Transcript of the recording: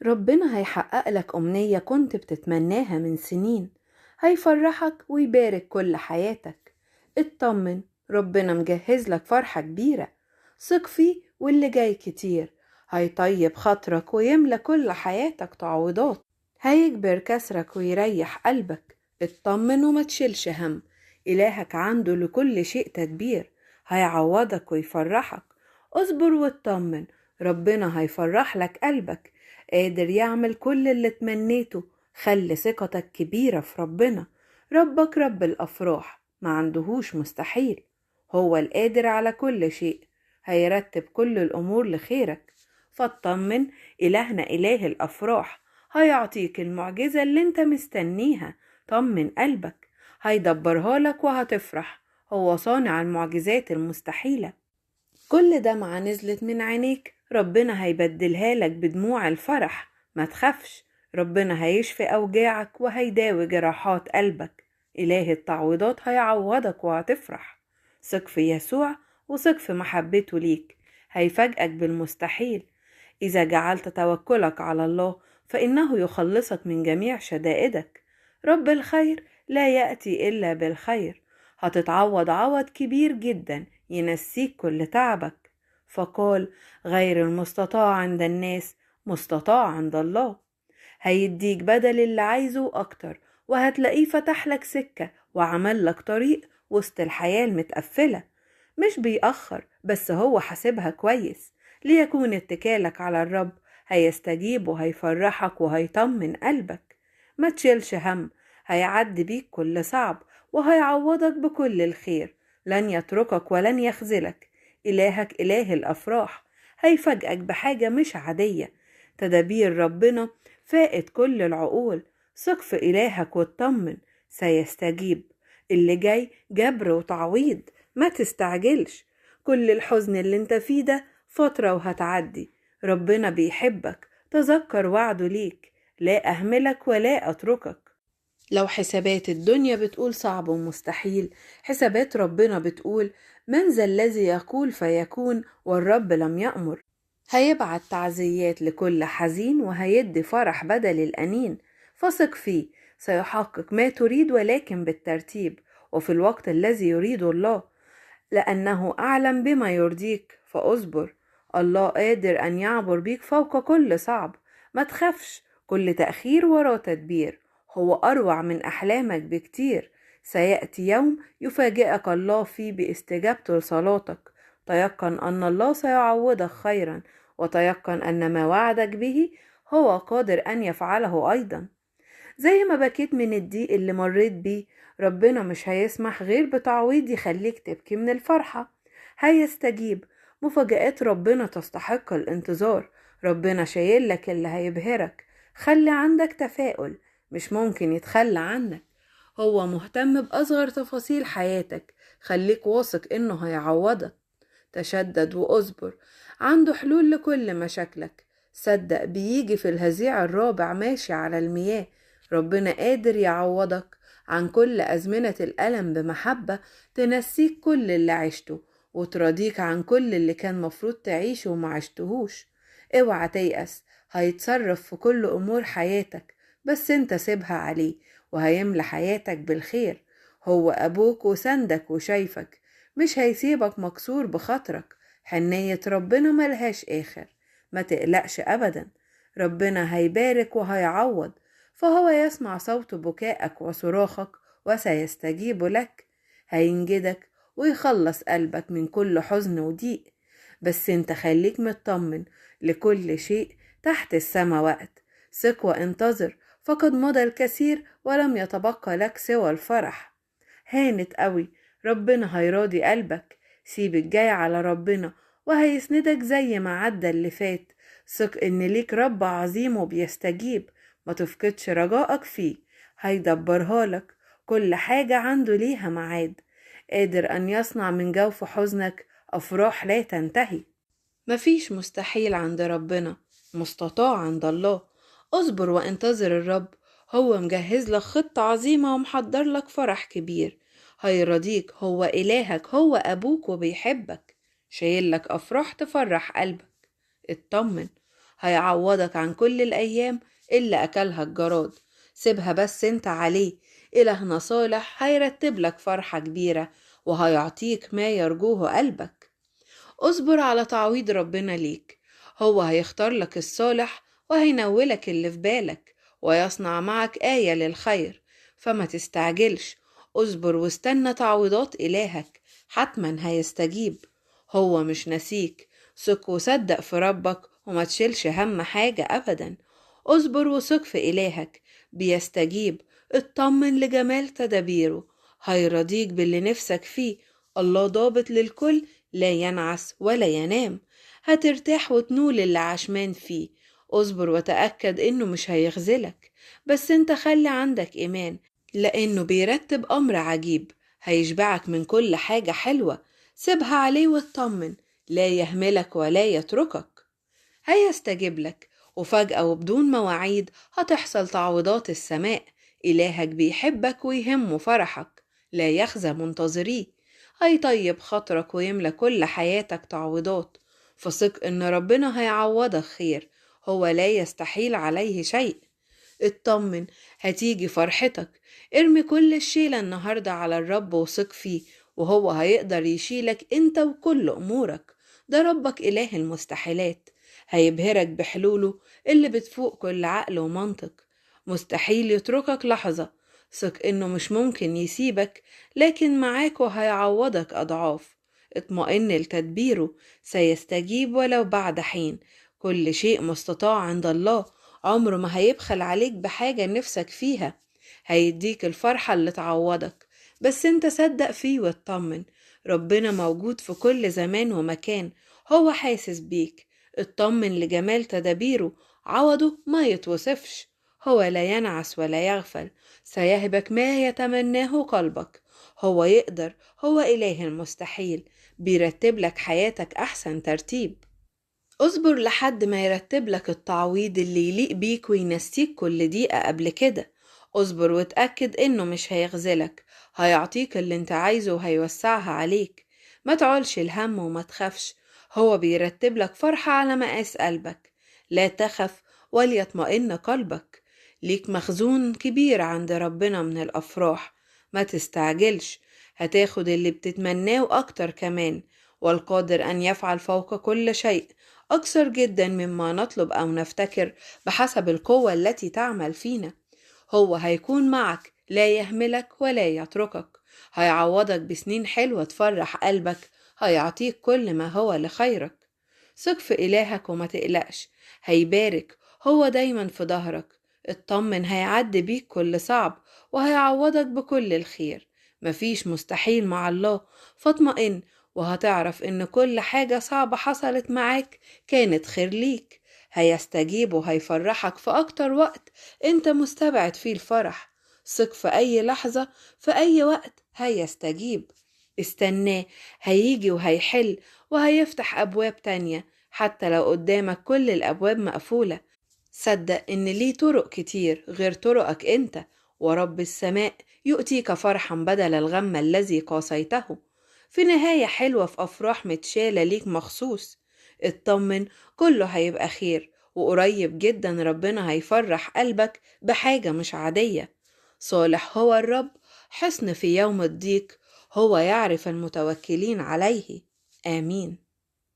ربنا هيحقق لك أمنية كنت بتتمناها من سنين، هيفرحك ويبارك كل حياتك. اطمن، ربنا مجهز لك فرحة كبيرة، ثق فيه واللي جاي كتير. هيطيب خاطرك ويملى كل حياتك تعويضات، هيجبر كسرك ويريح قلبك. اطمن وما تشيلش هم، إلهك عنده لكل شيء تدبير، هيعوضك ويفرحك. اصبر واطمن، ربنا هيفرح لك قلبك، قادر يعمل كل اللي تمنيته. خلي ثقتك كبيرة في ربنا، ربك رب الأفراح، ما عندهوش مستحيل. هو القادر على كل شيء، هيرتب كل الأمور لخيرك. فاطمن، إلهنا إله الأفراح، هيعطيك المعجزة اللي انت مستنيها. طمن قلبك، هيدبرها لك وهتفرح، هو صانع المعجزات المستحيلة. كل دمعة نزلت من عينيك ربنا هيبدلها لك بدموع الفرح. ما تخافش، ربنا هيشفي أوجاعك وهيداوي جراحات قلبك. إله التعويضات هيعوضك وهتفرح. ثق في يسوع وثق في محبته ليك، هيفاجئك بالمستحيل. إذا جعلت توكلك على الله فإنه يخلصك من جميع شدائدك. رب الخير لا يأتي إلا بالخير، هتتعوض عوض كبير جدا ينسيك كل تعبك. فقال: غير المستطاع عند الناس مستطاع عند الله. هيديك بدل اللي عايزه أكتر، وهتلاقيه فتح لك سكة وعمل لك طريق وسط الحياة المتقفلة. مش بيأخر، بس هو حاسبها كويس ليكون اتكالك على الرب. هيستجيب وهيفرحك وهيطمن قلبك. ما تشيلش هم، هيعدي بيك كل صعب وهيعوضك بكل الخير. لن يتركك ولن يخذلك، إلهك إله الأفراح، هيفاجئك بحاجة مش عادية. تدابير ربنا فائت كل العقول. ثق في إلهك واطمن، سيستجيب. اللي جاي جبر وتعويض، ما تستعجلش. كل الحزن اللي انت فيه ده فترة وهتعدي. ربنا بيحبك، تذكر وعده ليك، لا أهملك ولا أتركك. لو حسابات الدنيا بتقول صعب ومستحيل، حسابات ربنا بتقول: من ذا الذي يقول فيكون والرب لم يأمر. هيبعت تعزيات لكل حزين وهيدي فرح بدل الأنين. فثق فيه، سيحقق ما تريد ولكن بالترتيب وفي الوقت الذي يريد الله، لأنه أعلم بما يرضيك. فأصبر، الله قادر أن يعبر بيك فوق كل صعب. ما تخافش، كل تأخير وراه تدبير، هو أروع من أحلامك بكتير. سيأتي يوم يفاجئك الله فيه باستجابته لصلاتك. تيقن أن الله سيعوضك خيرا، وتيقن أن ما وعدك به هو قادر أن يفعله أيضا. زي ما بكيت من الضيق اللي مريت بيه، ربنا مش هيسمح غير بتعويض يخليك تبكي من الفرحة. هيستجيب. مفاجآت ربنا تستحق الانتظار، ربنا شايلك اللي هيبهرك. خلي عندك تفاؤل، مش ممكن يتخلى عنك. هو مهتم بأصغر تفاصيل حياتك، خليك واثق إنه هيعوضك. تشدد وأصبر، عنده حلول لكل مشاكلك. صدق بيجي في الهزيع الرابع ماشي على المياه. ربنا قادر يعوضك عن كل أزمنة الألم بمحبة تنسيك كل اللي عشته وتراضيك عن كل اللي كان مفروض تعيشه وما عشتهوش. اوعى تيأس، هيتصرف في كل أمور حياتك، بس انت سيبها عليه وهيملى حياتك بالخير. هو أبوك وسندك وشايفك، مش هيسيبك مكسور بخاطرك. حنية ربنا ملهاش آخر، ما تقلقش أبدا. ربنا هيبارك وهيعوض، فهو يسمع صوت بكائك وصراخك وسيستجيب لك. هينجدك ويخلص قلبك من كل حزن وضيق. بس انت خليك مطمن، لكل شيء تحت السما وقت. ثق وانتظر، فقد مضى الكثير ولم يتبقى لك سوى الفرح. هانت قوي، ربنا هيراضي قلبك. سيب الجاي على ربنا وهيسندك زي ما عدى اللي فات. ثق ان ليك رب عظيم وبيستجيب، ما تفقدش رجائك فيه. هيدبرها لك، كل حاجة عنده ليها معاد. قادر أن يصنع من جوف حزنك أفراح لا تنتهي. مفيش مستحيل عند ربنا، مستطاع عند الله. اصبر وانتظر الرب، هو مجهز لك خطة عظيمة ومحضر لك فرح كبير. هيرضيك، هو إلهك، هو أبوك وبيحبك، شايل لك أفراح تفرح قلبك. اطمن، هيعوضك عن كل الأيام اللي أكلها الجراد. سيبها بس انت عليه، إلهنا صالح هيرتب لك فرحة كبيرة وهيعطيك ما يرجوه قلبك. اصبر على تعويض ربنا ليك، هو هيختار لك الصالح وهينولك اللي في بالك ويصنع معك آية للخير. فما تستعجلش، اصبر واستنى تعويضات إلهك، حتما هيستجيب. هو مش نسيك، ثق وصدق في ربك وما تشيلش هم حاجة أبدا. اصبر وثق في إلهك، بيستجيب. اطمن لجمال تدابيره، هيرضيك باللي نفسك فيه. الله ضابط للكل، لا ينعس ولا ينام. هترتاح وتنول اللي عشمان فيه. اصبر وتأكد انه مش هيخذلك، بس انت خلي عندك ايمان، لانه بيرتب امر عجيب هيشبعك من كل حاجة حلوة. سيبها عليه واطمن، لا يهملك ولا يتركك. هيستجيب لك، وفجأة وبدون مواعيد هتحصل تعويضات السماء. إلهك بيحبك ويهمه فرحك، لا يخزى منتظريه. هيطيب خاطرك ويملى كل حياتك تعويضات. فثق إن ربنا هيعوضك خير، هو لا يستحيل عليه شيء. اطمن، هتيجي فرحتك. ارمي كل الشيلة النهاردة على الرب وثق فيه، وهو هيقدر يشيلك انت وكل أمورك. ده ربك إله المستحيلات، هيبهرك بحلوله اللي بتفوق كل عقل ومنطق. مستحيل يتركك لحظة، ثق إنه مش ممكن يسيبك، لكن معاك وهيعوضك أضعاف. اطمئن لتدبيره، سيستجيب ولو بعد حين. كل شيء مستطاع عند الله، عمره ما هيبخل عليك بحاجة نفسك فيها. هيديك الفرحة اللي تعوضك، بس انت صدق فيه واطمن. ربنا موجود في كل زمان ومكان، هو حاسس بيك. اطمن لجمال تدابيره، عوضه ما يتوصفش. هو لا ينعس ولا يغفل، سيهبك ما يتمناه قلبك. هو يقدر، هو إله المستحيل، بيرتب لك حياتك أحسن ترتيب. اصبر لحد ما يرتب لك التعويض اللي يليق بيك وينسيك كل دقيقة قبل كده. اصبر وتأكد انه مش هيخذلك، هيعطيك اللي انت عايزه وهيوسعها عليك. ما تعولش الهم وما تخافش، هو بيرتب لك فرحة على مقاس قلبك. لا تخف وليطمئن قلبك، ليك مخزون كبير عند ربنا من الأفراح. ما تستعجلش، هتاخد اللي بتتمناه وأكتر كمان. والقادر أن يفعل فوق كل شيء أكثر جدا مما نطلب أو نفتكر، بحسب القوة التي تعمل فينا. هو هيكون معك، لا يهملك ولا يتركك. هيعوضك بسنين حلوة تفرح قلبك، هيعطيك كل ما هو لخيرك. ثق في إلهك وما تقلقش، هيبارك، هو دايما في ظهرك. اطمن، هيعدي بيك كل صعب وهيعوضك بكل الخير. مفيش مستحيل مع الله، فاطمئن وهتعرف إن كل حاجة صعبة حصلت معاك كانت خير ليك. هيستجيب وهيفرحك في أكتر وقت انت مستبعد فيه الفرح. ثق في أي لحظة، في أي وقت هيستجيب. استناه، هيجي وهيحل وهيفتح أبواب تانية حتى لو قدامك كل الأبواب مقفولة. صدق إن ليه طرق كتير غير طرقك انت، ورب السماء يؤتيك فرحا بدل الغم الذي قاسيته. في نهاية حلوة، في أفراح متشالة ليك مخصوص. اطمن، كله هيبقى خير، وقريب جدا ربنا هيفرح قلبك بحاجة مش عادية. صالح هو الرب، حصن في يوم الضيق، هو يعرف المتوكلين عليه. آمين.